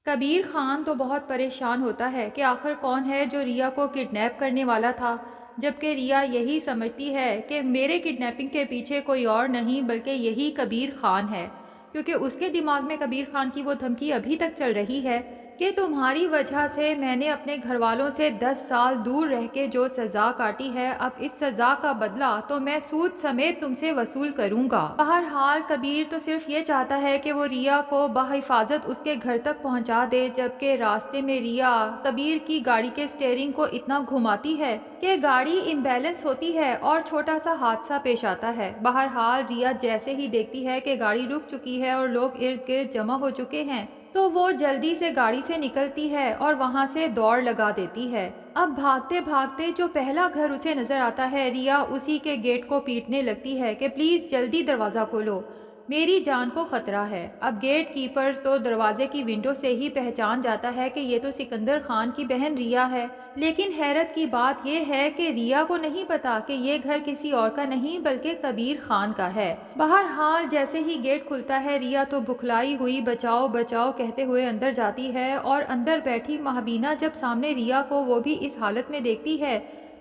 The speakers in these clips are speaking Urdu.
کبیر خان تو بہت پریشان ہوتا ہے کہ آخر کون ہے جو ریا کو کڈنیپ کرنے والا تھا، جبکہ ریا یہی سمجھتی ہے کہ میرے کڈنیپنگ کے پیچھے کوئی اور نہیں بلکہ یہی کبیر خان ہے، کیونکہ اس کے دماغ میں کبیر خان کی وہ دھمکی ابھی تک چل رہی ہے کہ تمہاری وجہ سے میں نے اپنے گھر والوں سے 10 سال دور رہ کے جو سزا کاٹی ہے، اب اس سزا کا بدلہ تو میں سود سمیت تم سے وصول کروں گا۔ بہرحال کبیر تو صرف یہ چاہتا ہے کہ وہ ریا کو بحفاظت اس کے گھر تک پہنچا دے، جبکہ راستے میں ریا کبیر کی گاڑی کے اسٹیئرنگ کو اتنا گھماتی ہے کہ گاڑی امبیلنس ہوتی ہے اور چھوٹا سا حادثہ پیش آتا ہے۔ بہرحال ریا جیسے ہی دیکھتی ہے کہ گاڑی رک چکی ہے اور لوگ ارد گرد جمع ہو چکے ہیں تو وہ جلدی سے گاڑی سے نکلتی ہے اور وہاں سے دوڑ لگا دیتی ہے۔ اب بھاگتے بھاگتے جو پہلا گھر اسے نظر آتا ہے، ریا اسی کے گیٹ کو پیٹنے لگتی ہے کہ پلیز جلدی دروازہ کھولو، میری جان کو خطرہ ہے۔ اب گیٹ کیپر تو دروازے کی ونڈو سے ہی پہچان جاتا ہے کہ یہ تو سکندر خان کی بہن ریا ہے، لیکن حیرت کی بات یہ ہے کہ ریا کو نہیں پتا کہ یہ گھر کسی اور کا نہیں بلکہ کبیر خان کا ہے۔ بہرحال جیسے ہی گیٹ کھلتا ہے، ریا تو بکھلائی ہوئی بچاؤ بچاؤ کہتے ہوئے اندر جاتی ہے، اور اندر بیٹھی مہابینا جب سامنے ریا کو وہ بھی اس حالت میں دیکھتی ہے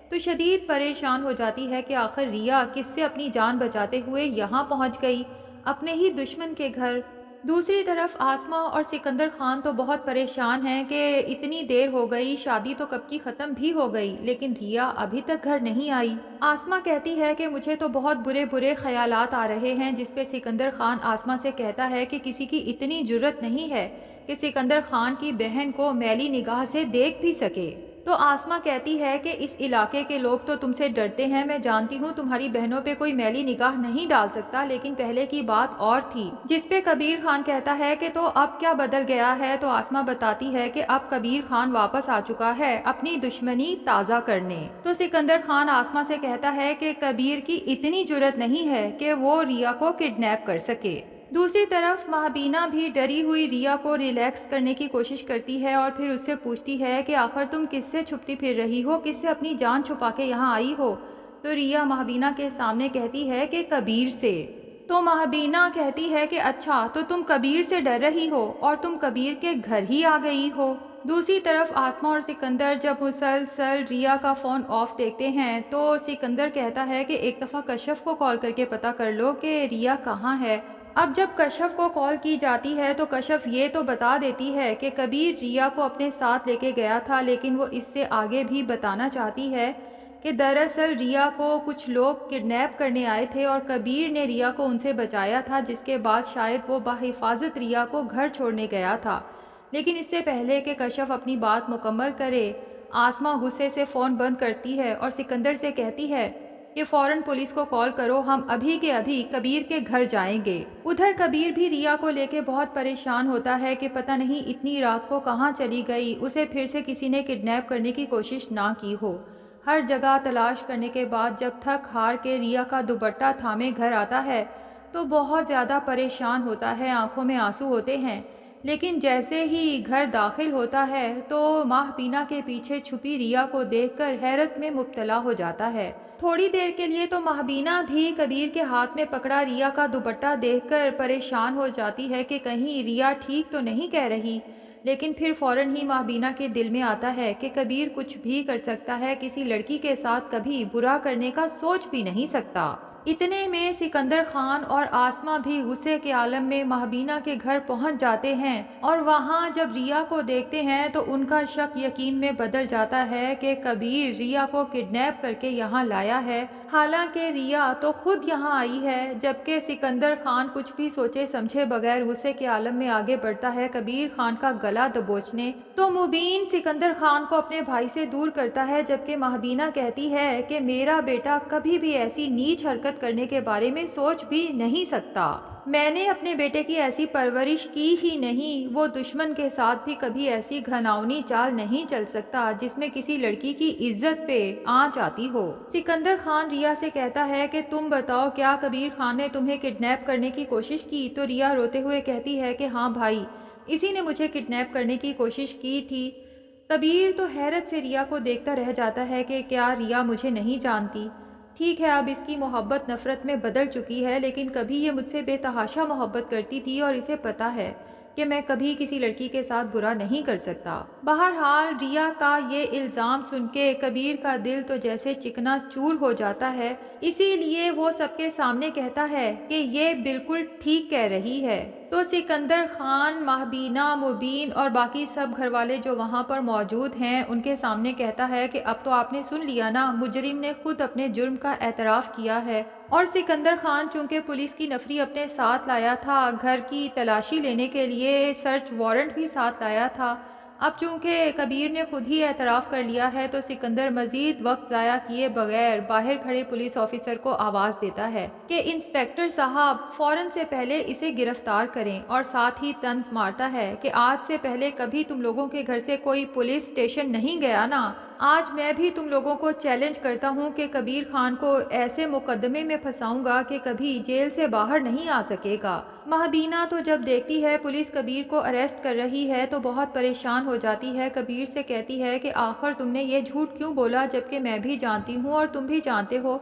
تو شدید پریشان ہو جاتی ہے کہ آخر ریا کس سے اپنی جان بچاتے ہوئے یہاں پہنچ گئی، اپنے ہی دشمن کے گھر۔ دوسری طرف آسما اور سکندر خان تو بہت پریشان ہیں کہ اتنی دیر ہو گئی، شادی تو کب کی ختم بھی ہو گئی لیکن ریا ابھی تک گھر نہیں آئی۔ آسما کہتی ہے کہ مجھے تو بہت برے برے خیالات آ رہے ہیں، جس پہ سکندر خان آسما سے کہتا ہے کہ کسی کی اتنی جرت نہیں ہے کہ سکندر خان کی بہن کو میلی نگاہ سے دیکھ بھی سکے۔ تو آسما کہتی ہے کہ اس علاقے کے لوگ تو تم سے ڈرتے ہیں، میں جانتی ہوں تمہاری بہنوں پہ کوئی میلی نگاہ نہیں ڈال سکتا، لیکن پہلے کی بات اور تھی۔ جس پہ کبیر خان کہتا ہے کہ تو اب کیا بدل گیا ہے، تو آسما بتاتی ہے کہ اب کبیر خان واپس آ چکا ہے اپنی دشمنی تازہ کرنے۔ تو سکندر خان آسما سے کہتا ہے کہ کبیر کی اتنی جرت نہیں ہے کہ وہ ریا کو کڈنیپ کر سکے۔ دوسری طرف مہابینا بھی ڈری ہوئی ریا کو ریلیکس کرنے کی کوشش کرتی ہے اور پھر اس سے پوچھتی ہے کہ آخر تم کس سے چھپتی پھر رہی ہو، کس سے اپنی جان چھپا کے یہاں آئی ہو؟ تو ریا مہابینا کے سامنے کہتی ہے کہ کبیر سے۔ تو مہابینا کہتی ہے کہ اچھا تو تم کبیر سے ڈر رہی ہو اور تم کبیر کے گھر ہی آ گئی ہو۔ دوسری طرف آسما اور سکندر جب مسلسل ریا کا فون آف دیکھتے ہیں تو سکندر کہتا ہے کہ ایک دفعہ کشف کو کال کر کے پتا کر لو کہ ریا کہاں ہے۔ اب جب کشف کو کال کی جاتی ہے تو کشف یہ تو بتا دیتی ہے کہ کبیر ریا کو اپنے ساتھ لے کے گیا تھا، لیکن وہ اس سے آگے بھی بتانا چاہتی ہے کہ دراصل ریا کو کچھ لوگ کڈنیپ کرنے آئے تھے اور کبیر نے ریا کو ان سے بچایا تھا، جس کے بعد شاید وہ بحفاظت ریا کو گھر چھوڑنے گیا تھا۔ لیکن اس سے پہلے کہ کشف اپنی بات مکمل کرے، آسما غصے سے فون بند کرتی ہے اور سکندر سے کہتی ہے کہ فوراً پولیس کو کال کرو، ہم ابھی کے ابھی کبیر کے گھر جائیں گے۔ ادھر کبیر بھی ریا کو لے کے بہت پریشان ہوتا ہے کہ پتہ نہیں اتنی رات کو کہاں چلی گئی، اسے پھر سے کسی نے کڈنیپ کرنے کی کوشش نہ کی ہو۔ ہر جگہ تلاش کرنے کے بعد جب تھک ہار کے ریا کا دوپٹہ تھامے گھر آتا ہے تو بہت زیادہ پریشان ہوتا ہے، آنکھوں میں آنسو ہوتے ہیں، لیکن جیسے ہی گھر داخل ہوتا ہے تو مہابینا کے پیچھے چھپی ریا کو دیکھ کر حیرت میں مبتلا ہو جاتا ہے۔ تھوڑی دیر کے لیے تو مہابینا بھی کبیر کے ہاتھ میں پکڑا ریا کا دوپٹہ دیکھ کر پریشان ہو جاتی ہے کہ کہیں ریا ٹھیک تو نہیں کہہ رہی، لیکن پھر فوراً ہی مہابینا کے دل میں آتا ہے کہ کبیر کچھ بھی کر سکتا ہے، کسی لڑکی کے ساتھ کبھی برا کرنے کا سوچ بھی نہیں سکتا۔ اتنے میں سکندر خان اور آسما بھی غصے کے عالم میں مہابینا کے گھر پہنچ جاتے ہیں، اور وہاں جب ریا کو دیکھتے ہیں تو ان کا شک یقین میں بدل جاتا ہے کہ کبیر ریا کو کڈنیپ کر کے یہاں لایا ہے، حالانکہ ریا تو خود یہاں آئی ہے۔ جبکہ سکندر خان کچھ بھی سوچے سمجھے بغیر غصے کے عالم میں آگے بڑھتا ہے کبیر خان کا گلا دبوچنے، تو مبین سکندر خان کو اپنے بھائی سے دور کرتا ہے، جبکہ مہابینا کہتی ہے کہ میرا بیٹا کبھی بھی ایسی نیچ حرکت کرنے کے بارے میں سوچ بھی نہیں سکتا، میں نے اپنے بیٹے کی ایسی پرورش کی ہی نہیں، وہ دشمن کے ساتھ بھی کبھی ایسی گھناؤنی چال نہیں چل سکتا جس میں کسی لڑکی کی عزت پہ آنچ آتی ہو۔ سکندر خان ریا سے کہتا ہے کہ تم بتاؤ کیا کبیر خان نے تمہیں کڈنیپ کرنے کی کوشش کی؟ تو ریا روتے ہوئے کہتی ہے کہ ہاں بھائی، اسی نے مجھے کڈنیپ کرنے کی کوشش کی تھی۔ کبیر تو حیرت سے ریا کو دیکھتا رہ جاتا ہے کہ کیا ریا مجھے نہیں جانتی؟ ٹھیک ہے اب اس کی محبت نفرت میں بدل چکی ہے، لیکن کبھی یہ مجھ سے بے تحاشا محبت کرتی تھی اور اسے پتا ہے کہ میں کبھی کسی لڑکی کے ساتھ برا نہیں کر سکتا۔ بہرحال ریا کا یہ الزام سن کے کبیر کا دل تو جیسے چکنا چور ہو جاتا ہے، اسی لیے وہ سب کے سامنے کہتا ہے کہ یہ بالکل ٹھیک کہہ رہی ہے۔ تو سکندر خان، مہبینہ، مبین اور باقی سب گھر والے جو وہاں پر موجود ہیں ان کے سامنے کہتا ہے کہ اب تو آپ نے سن لیا نا، مجرم نے خود اپنے جرم کا اعتراف کیا ہے، اور سکندر خان چونکہ پولیس کی نفری اپنے ساتھ لایا تھا، گھر کی تلاشی لینے کے لیے سرچ وارنٹ بھی ساتھ لایا تھا، اب چونکہ کبیر نے خود ہی اعتراف کر لیا ہے تو سکندر مزید وقت ضائع کیے بغیر باہر کھڑے پولیس آفیسر کو آواز دیتا ہے کہ انسپیکٹر صاحب فوراً سے پہلے اسے گرفتار کریں، اور ساتھ ہی طنز مارتا ہے کہ آج سے پہلے کبھی تم لوگوں کے گھر سے کوئی پولیس اسٹیشن نہیں گیا نا، آج میں بھی تم لوگوں کو چیلنج کرتا ہوں کہ کبیر خان کو ایسے مقدمے میں پھنساؤں گا کہ کبھی جیل سے باہر نہیں آ سکے گا۔ مہبینہ تو جب دیکھتی ہے پولیس کبیر کو اریسٹ کر رہی ہے تو بہت پریشان ہو جاتی ہے، کبیر سے کہتی ہے کہ آخر تم نے یہ جھوٹ کیوں بولا جبکہ میں بھی جانتی ہوں اور تم بھی جانتے ہو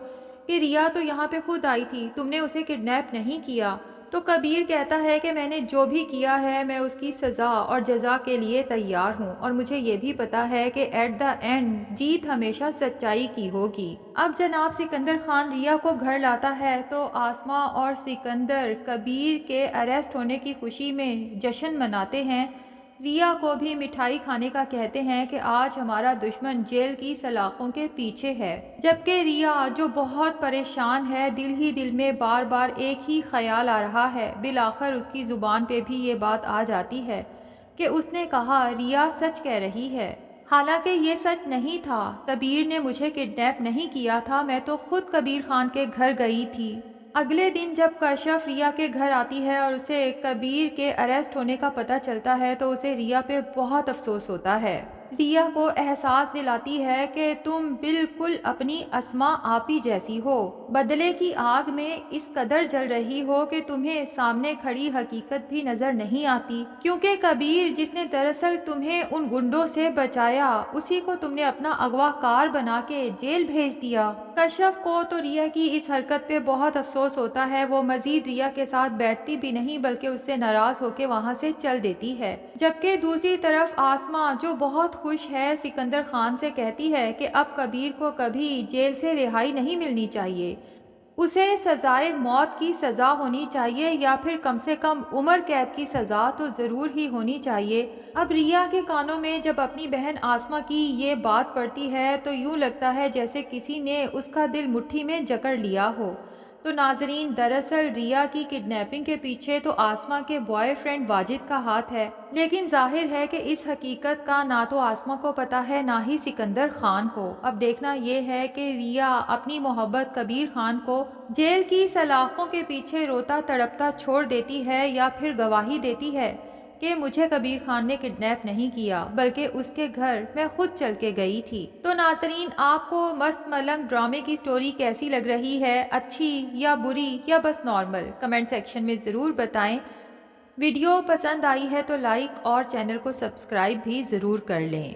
کہ ریا تو یہاں پہ خود آئی تھی، تم نے اسے کڈنیپ نہیں کیا۔ تو کبیر کہتا ہے کہ میں نے جو بھی کیا ہے میں اس کی سزا اور جزا کے لیے تیار ہوں، اور مجھے یہ بھی پتا ہے کہ ایٹ دا اینڈ جیت ہمیشہ سچائی کی ہوگی۔ اب جناب سکندر خان ریا کو گھر لاتا ہے تو آسما اور سکندر کبیر کے اریسٹ ہونے کی خوشی میں جشن مناتے ہیں، ریا کو بھی مٹھائی کھانے کا کہتے ہیں کہ آج ہمارا دشمن جیل کی سلاخوں کے پیچھے ہے، جبکہ ریا جو بہت پریشان ہے دل ہی دل میں بار بار ایک ہی خیال آ رہا ہے، بالآخر اس کی زبان پہ بھی یہ بات آ جاتی ہے کہ اس نے کہا ریا سچ کہہ رہی ہے، حالانکہ یہ سچ نہیں تھا، کبیر نے مجھے کڈنیپ نہیں کیا تھا، میں تو خود کبیر خان کے گھر گئی تھی۔ اگلے دن جب کشف ریا کے گھر آتی ہے اور اسے کبیر کے اریسٹ ہونے کا پتہ چلتا ہے تو اسے ریا پہ بہت افسوس ہوتا ہے، ریا کو احساس دلاتی ہے کہ تم بالکل اپنی اسما آپی جیسی ہو، بدلے کی آگ میں اس قدر جل رہی ہو کہ تمہیں سامنے کھڑی حقیقت بھی نظر نہیں آتی، کیونکہ کبیر جس نے دراصل تمہیں ان گنڈوں سے بچایا اسی کو تم نے اپنا اغوا کار بنا کے جیل بھیج دیا۔ کشف کو تو ریا کی اس حرکت پہ بہت افسوس ہوتا ہے، وہ مزید ریا کے ساتھ بیٹھتی بھی نہیں بلکہ اس سے ناراض ہو کے وہاں سے چل دیتی ہے، جبکہ دوسری طرف آسما جو بہت خوش ہے سکندر خان سے کہتی ہے کہ اب کبیر کو کبھی جیل سے رہائی نہیں ملنی چاہیے، اسے سزائے موت کی سزا ہونی چاہیے یا پھر کم سے کم عمر قید کی سزا تو ضرور ہی ہونی چاہیے۔ اب ریا کے کانوں میں جب اپنی بہن آسما کی یہ بات پڑتی ہے تو یوں لگتا ہے جیسے کسی نے اس کا دل مٹھی میں جکڑ لیا ہو۔ تو ناظرین، دراصل ریا کی کڈنیپنگ کے پیچھے تو آسما کے بوائے فرینڈ واجد کا ہاتھ ہے، لیکن ظاہر ہے کہ اس حقیقت کا نہ تو آسما کو پتا ہے نہ ہی سکندر خان کو۔ اب دیکھنا یہ ہے کہ ریا اپنی محبت کبیر خان کو جیل کی سلاخوں کے پیچھے روتا تڑپتا چھوڑ دیتی ہے یا پھر گواہی دیتی ہے کہ مجھے کبیر خان نے کڈنیپ نہیں کیا بلکہ اس کے گھر میں خود چل کے گئی تھی۔ تو ناظرین، آپ کو مست ملنگ ڈرامے کی سٹوری کیسی لگ رہی ہے، اچھی یا بری یا بس نارمل؟ کمنٹ سیکشن میں ضرور بتائیں۔ ویڈیو پسند آئی ہے تو لائک اور چینل کو سبسکرائب بھی ضرور کر لیں۔